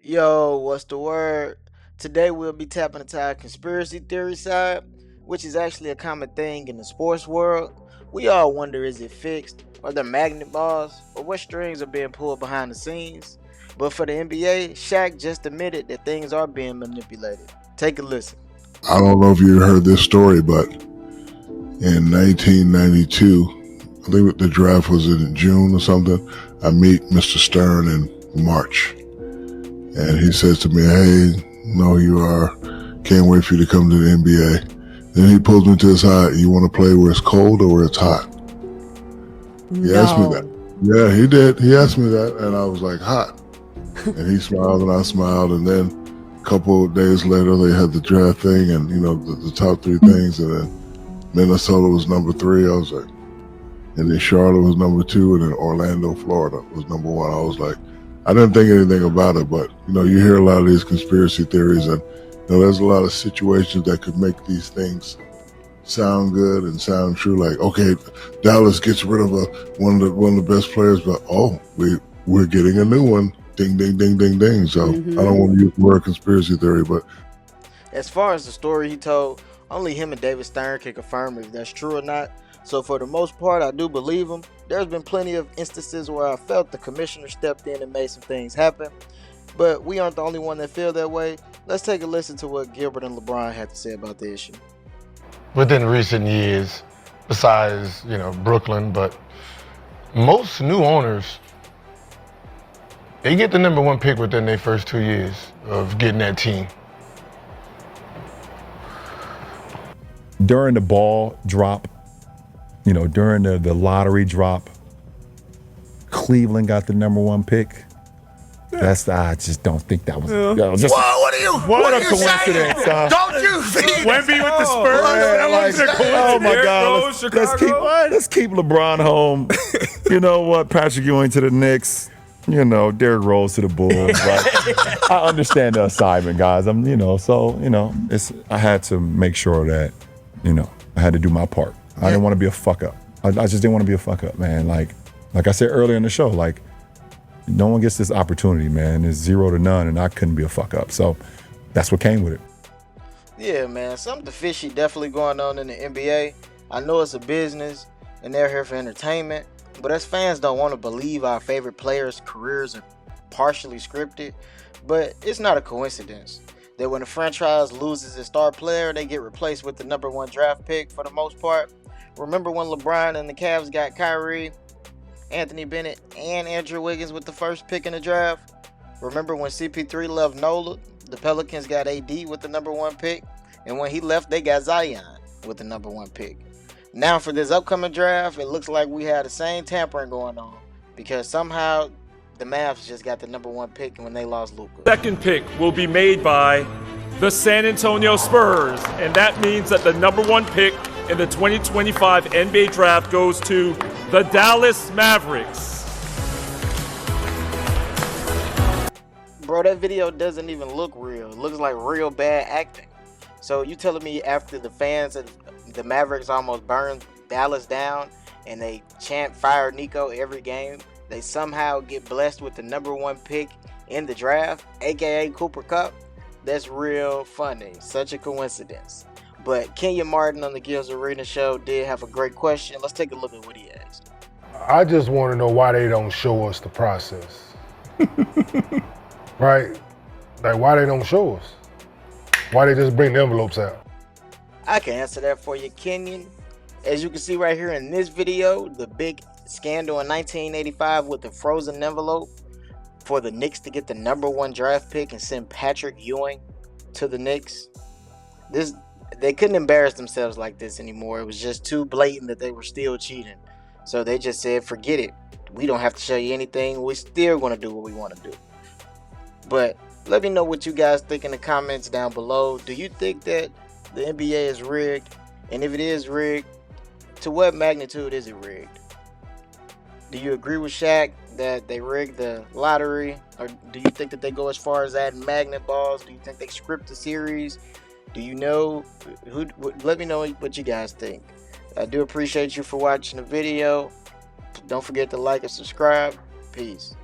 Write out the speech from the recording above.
Yo, what's the word? Today we'll be tapping into our conspiracy theory side, which is actually a common thing in the sports world. We all wonder, is it fixed? Are there magnet balls? Or what strings are being pulled behind the scenes? But for the NBA, Shaq just admitted that things are being manipulated. Take a listen. I don't know if you heard this story, but in 1992, I think the draft was in June or something, I meet Mr. Stern in March. And he says to me, hey, no, you are. Can't wait for you to come to the NBA. Then he pulls me to the side. You want to play where it's cold or where it's hot? He asked me that. Yeah, he did. He asked me that, and I was like, hot. And he smiled, and I smiled. And then a couple of days later, they had the draft thing, and the top three things. And then Minnesota was number 3. I was like, and then Charlotte was number 2, and then Orlando, Florida was number 1. I was like, I didn't think anything about it, but you hear a lot of these conspiracy theories, and there's a lot of situations that could make these things sound good and sound true. Like, okay, Dallas gets rid of one of the best players, but we're getting a new one. Ding, ding, ding, ding, ding. So I don't want to use the word conspiracy theory, but As far as the story he told, only him and David Stern can confirm if that's true or not. So for the most part, I do believe him. There's been plenty of instances where I felt the commissioner stepped in and made some things happen. But we aren't the only one that feel that way. Let's take a listen to what Gilbert and LeBron had to say about the issue. Within recent years, besides, Brooklyn, but most new owners, they get the number 1 pick within their first 2 years of getting that team. During the ball drop, during the lottery drop, Cleveland got the number 1 pick. I just don't think that was. What a coincidence! Don't you think? Wemby with the Spurs. Oh my God! Let's keep LeBron home. You know what? Patrick Ewing to the Knicks. Derrick Rose to the Bulls. Like, I understand the assignment, guys. I had to make sure that, I had to do my part. I didn't want to be a fuck up. I just didn't want to be a fuck up, man. Like I said earlier in the show, like, no one gets this opportunity, man. It's 0 to none, and I couldn't be a fuck up. So that's what came with it. Yeah, man, something fishy definitely going on in the NBA. I know it's a business, and they're here for entertainment, but us fans don't want to believe our favorite players' careers are partially scripted. But it's not a coincidence that when a franchise loses its star player, they get replaced with the number 1 draft pick for the most part. Remember when LeBron and the Cavs got Kyrie, Anthony Bennett, and Andrew Wiggins with the first pick in the draft? Remember when CP3 left NOLA, the Pelicans got AD with the number 1 pick? And when he left, they got Zion with the number 1 pick. Now for this upcoming draft, it looks like we had the same tampering going on, because somehow the Mavs just got the number 1 pick when they lost Luka. Second pick will be made by the San Antonio Spurs, and that means that the number 1 pick in the 2025 NBA draft goes to the Dallas Mavericks. Bro, that video doesn't even look real. It looks like real bad acting. So you telling me after the fans of the Mavericks almost burned Dallas down and they chant fire Nico every game, they somehow get blessed with the number 1 pick in the draft, aka Cooper Kupp? That's real funny. Such a coincidence. But Kenya Martin on the Gilbert Arenas show did have a great question. Let's take a look at what he asked. I just want to know why they don't show us the process. Right? Like, why they don't show us? Why they just bring the envelopes out? I can answer that for you, Kenyon. As you can see right here in this video, the big scandal in 1985 with the frozen envelope for the Knicks to get the number 1 draft pick and send Patrick Ewing to the Knicks. They couldn't embarrass themselves like this anymore. It was just too blatant that they were still cheating. So they just said, forget it. We don't have to show you anything. We're still going to do what we want to do. But let me know what you guys think in the comments down below. Do you think that the NBA is rigged? And if it is rigged, to what magnitude is it rigged? Do you agree with Shaq that they rigged the lottery? Or do you think that they go as far as adding magnet balls? Do you think they script the series? Do you know who? Let me know what you guys think. I do appreciate you for watching the video. Don't forget to like and subscribe. Peace.